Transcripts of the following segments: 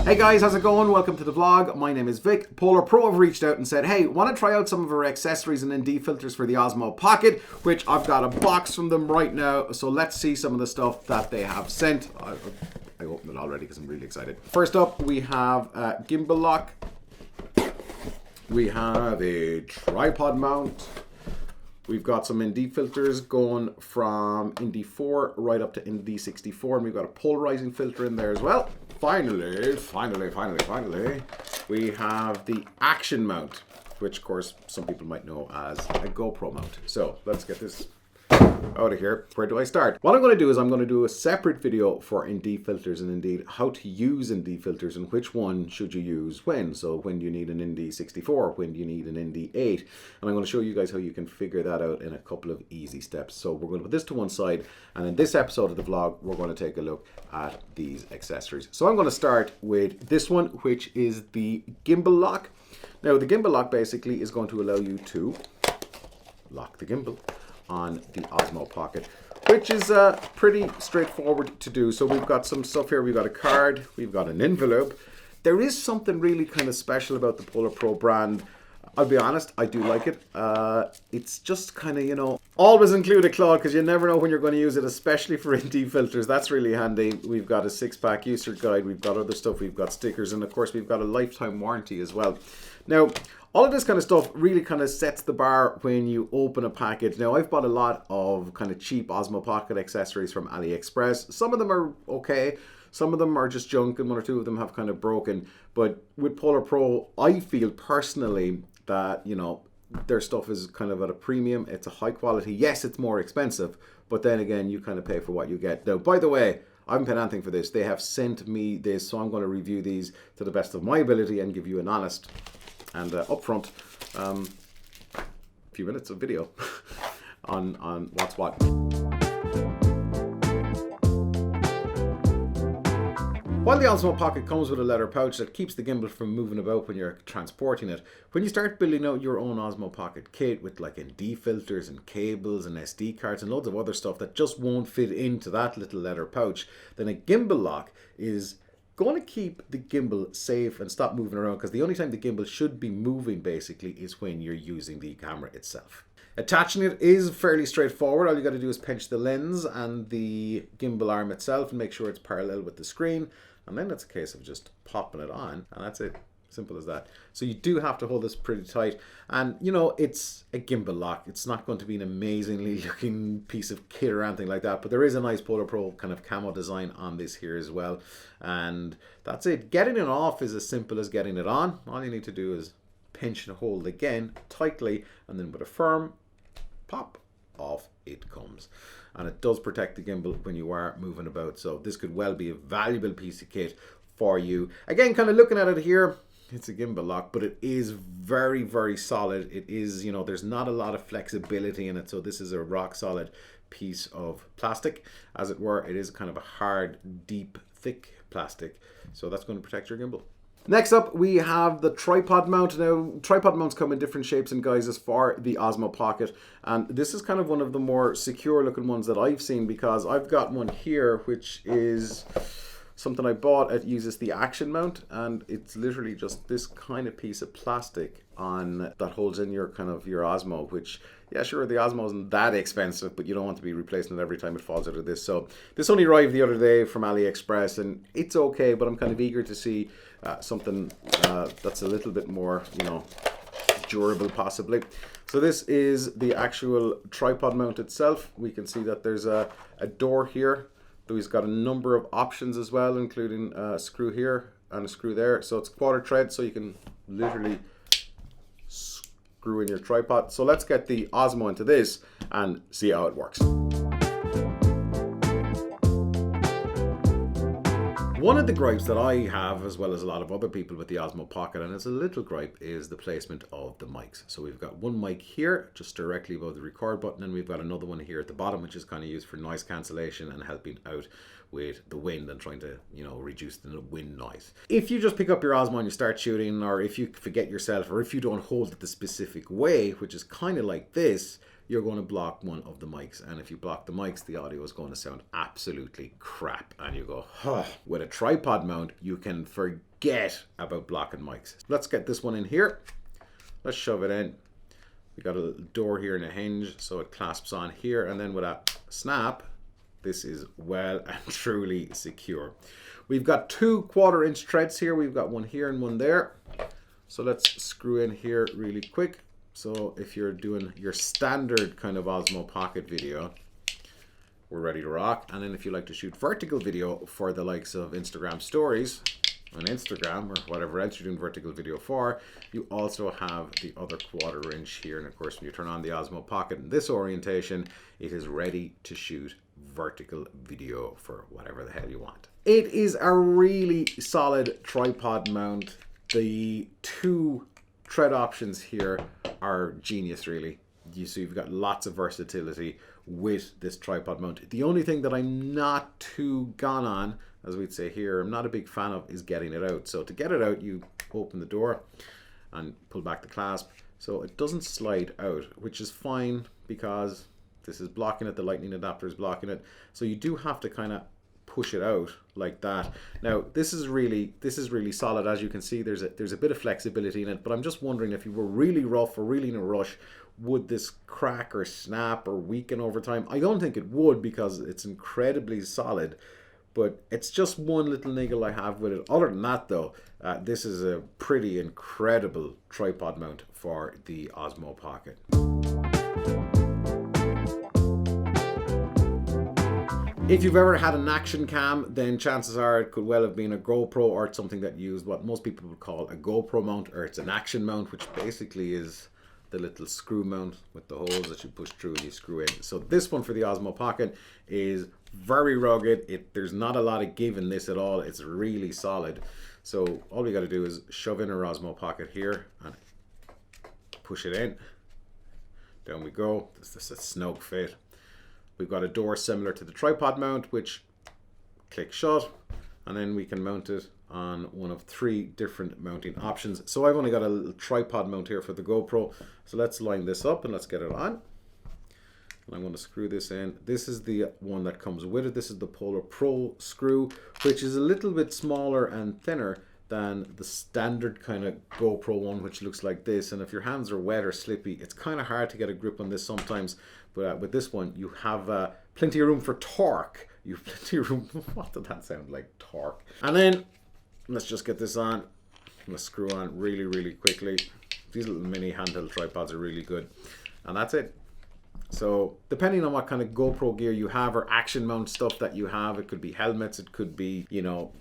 Hey guys, how's it going? Welcome to the vlog. My name is Vic. Polar Pro have reached out and said, hey, want to try out some of our accessories and ND filters for the Osmo Pocket, which I've got a box from them right now. So let's see some of the stuff that they have sent. I opened it already because I'm really excited. First up, we have a Gimbal Lock. We have a tripod mount. We've got some ND filters going from ND 4 right up to ND 64, and we've got a polarizing filter in there as well. Finally, we have the action mount, which of course some people might know as a GoPro mount. So let's get this out of here. Where do I start? What I'm going to do is I'm going to do a separate video for ND filters and indeed how to use ND filters and which one should you use when. So when do you need an ND 64, when do you need an ND 8, and I'm going to show you guys how you can figure that out in a couple of easy steps. So we're going to put this to one side, and in this episode of the vlog we're going to take a look at these accessories. So I'm going to start with this one, which is the Gimbal Lock. Now the Gimbal Lock basically is going to allow you to lock the gimbal on the Osmo Pocket, which is pretty straightforward to do. So we've got some stuff here. We've got a card, we've got an envelope. There is something really kind of special about the Polar Pro brand. I'll be honest, I do like it. It's just kind of, you know, always include a claw because you never know when you're going to use it, especially for ND filters. That's really handy. We've got a 6-pack user guide, we've got other stuff, we've got stickers, and of course we've got a lifetime warranty as well. Now, all of this kind of stuff really kind of sets the bar when you open a package. Now, I've bought a lot of kind of cheap Osmo Pocket accessories from AliExpress. Some of them are okay. Some of them are just junk, and one or two of them have kind of broken. But with Polar Pro, I feel personally that, you know, their stuff is kind of at a premium. It's a high quality. Yes, it's more expensive, but then again, you kind of pay for what you get. Now, by the way, I haven't paid anything for this. They have sent me this, so I'm going to review these to the best of my ability and give you an honest and upfront few minutes of video on what's what. While the Osmo Pocket comes with a leather pouch that keeps the gimbal from moving about when you're transporting it, when you start building out your own Osmo Pocket kit with like ND filters and cables and SD cards and loads of other stuff that just won't fit into that little leather pouch, then a Gimbal Lock is going to keep the gimbal safe and stop moving around, because the only time the gimbal should be moving basically is when you're using the camera itself. Attaching it is fairly straightforward. All you got to do is pinch the lens and the gimbal arm itself and make sure it's parallel with the screen, and then it's a case of just popping it on, and that's it. Simple as that. So you do have to hold this pretty tight, and you know, it's a Gimbal Lock. It's not going to be an amazingly looking piece of kit or anything like that, but there is a nice Polar Pro kind of camo design on this here as well, and that's it. Getting it off is as simple as getting it on. All you need to do is pinch and hold again tightly, and then with a firm pop, off it comes. And it does protect the gimbal when you are moving about, so this could well be a valuable piece of kit for you. Again, kind of looking at it here, it's a Gimbal Lock, but it is very, very solid. It is, you know, there's not a lot of flexibility in it, so this is a rock solid piece of plastic, as it were. It is kind of a hard, deep, thick plastic, so that's going to protect your gimbal. Next up, we have the tripod mount. Now, tripod mounts come in different shapes and guises for the Osmo Pocket, and this is kind of one of the more secure looking ones that I've seen, because I've got one here which is something I bought. It uses the action mount, and it's literally just this kind of piece of plastic on that holds in your kind of your Osmo, which, yeah, sure, the Osmo isn't that expensive, but you don't want to be replacing it every time it falls out of this. So this only arrived the other day from AliExpress, and it's okay, but I'm kind of eager to see something that's a little bit more, you know, durable possibly. So this is the actual tripod mount itself. We can see that there's a door here. We've got a number of options as well, including a screw here and a screw there. So it's quarter thread, so you can literally screw in your tripod. So let's get the Osmo into this and see how it works. One of the gripes that I have, as well as a lot of other people with the Osmo Pocket, and it's a little gripe, is the placement of the mics. So we've got one mic here, just directly above the record button, and we've got another one here at the bottom, which is kind of used for noise cancellation and helping out with the wind and trying to, reduce the wind noise. If you just pick up your Osmo and you start shooting, or if you forget yourself, or if you don't hold it the specific way, which is kind of like this, you're going to block one of the mics. And if you block the mics, the audio is going to sound absolutely crap. And you go, huh. With a tripod mount, you can forget about blocking mics. Let's get this one in here. Let's shove it in. We got a little door here and a hinge, so it clasps on here. And then with a snap, this is well and truly secure. We've got 2 1/4-inch threads here. We've got one here and one there. So let's screw in here really quick. So if you're doing your standard kind of Osmo Pocket video, we're ready to rock. And then if you like to shoot vertical video for the likes of Instagram stories on Instagram or whatever else you're doing vertical video for, you also have the other 1/4-inch here. And of course, when you turn on the Osmo Pocket in this orientation, it is ready to shoot vertical video for whatever the hell you want. It is a really solid tripod mount. The 2 thread options here are genius, really. You've got lots of versatility with this tripod mount. The only thing that I'm not too gone on, as we'd say here, I'm not a big fan of, is getting it out. So to get it out, you open the door and pull back the clasp so it doesn't slide out, which is fine because this is blocking it, the lightning adapter is blocking it. So you do have to kind of push it out like that. Now this is really solid. As you can see, there's a bit of flexibility in it, but I'm just wondering if you were really rough or really in a rush, would this crack or snap or weaken over time? I don't think it would because it's incredibly solid, but it's just one little niggle I have with it. Other than that though, this is a pretty incredible tripod mount for the Osmo Pocket. If you've ever had an action cam, then chances are it could well have been a GoPro, or it's something that used what most people would call a GoPro mount, or it's an action mount, which basically is the little screw mount with the holes that you push through and you screw in. So this one for the Osmo Pocket is very rugged. There's not a lot of give in this at all. It's really solid. So all we got to do is shove in our Osmo Pocket here and push it in. Down we go. This is a snug fit. We've got a door similar to the tripod mount, which clicks shut, and then we can mount it on one of 3 different mounting options. So I've only got a little tripod mount here for the GoPro. So let's line this up and let's get it on. And I'm going to screw this in. This is the one that comes with it. This is the Polar Pro screw, which is a little bit smaller and thinner than the standard kind of GoPro one, which looks like this. And if your hands are wet or slippy, it's kind of hard to get a grip on this sometimes. But with this one, you have plenty of room for torque. You have plenty of room. What did that sound like? Torque. And then let's just get this on. Let's screw on really, really quickly. These little mini handheld tripods are really good. And that's it. So depending on what kind of GoPro gear you have or action mount stuff that you have, it could be helmets, it could be,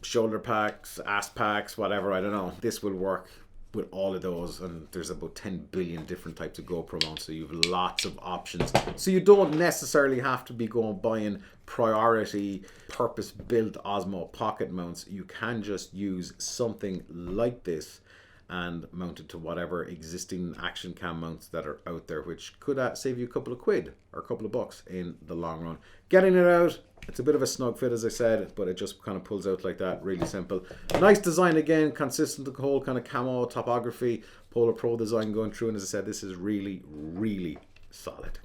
shoulder packs, ass packs, whatever, I don't know. This will work with all of those, and there's about 10 billion different types of GoPro mounts, so you have lots of options. So you don't necessarily have to be going buying priority purpose-built Osmo Pocket mounts. You can just use something like this and mount it to whatever existing action cam mounts that are out there, which could save you a couple of quid or a couple of bucks in the long run. Getting it out, it's a bit of a snug fit, as I said, but it just kind of pulls out like that, really simple. Nice design again, consistent, the whole kind of camo topography, Polar Pro design going through, and as I said, this is really, really solid.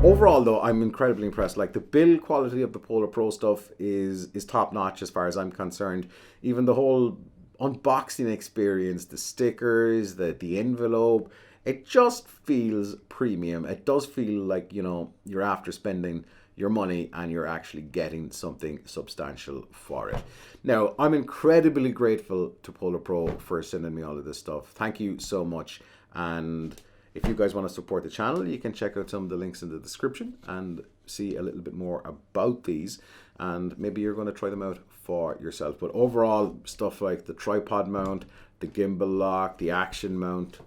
Overall though, I'm incredibly impressed. Like, the build quality of the Polar Pro stuff is top notch as far as I'm concerned. Even the whole unboxing experience, the stickers, the envelope, it just feels premium. It does feel like, you're after spending your money and you're actually getting something substantial for it. Now, I'm incredibly grateful to Polar Pro for sending me all of this stuff. Thank you so much. And if you guys want to support the channel, you can check out some of the links in the description and see a little bit more about these. And maybe you're going to try them out for yourself. But overall, stuff like the tripod mount, the gimbal lock, the action mount,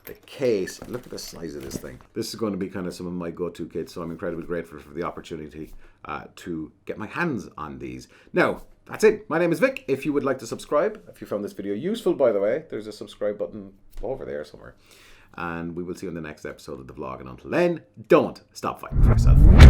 the case. Look at the size of this thing. This is going to be kind of some of my go-to kits. So I'm incredibly grateful for the opportunity to get my hands on these. Now, That's it. My name is Vic. If you would like to subscribe, if you found this video useful, by the way, there's a subscribe button over there somewhere. And we will see you in the next episode of the vlog. And until then, don't stop fighting for yourself.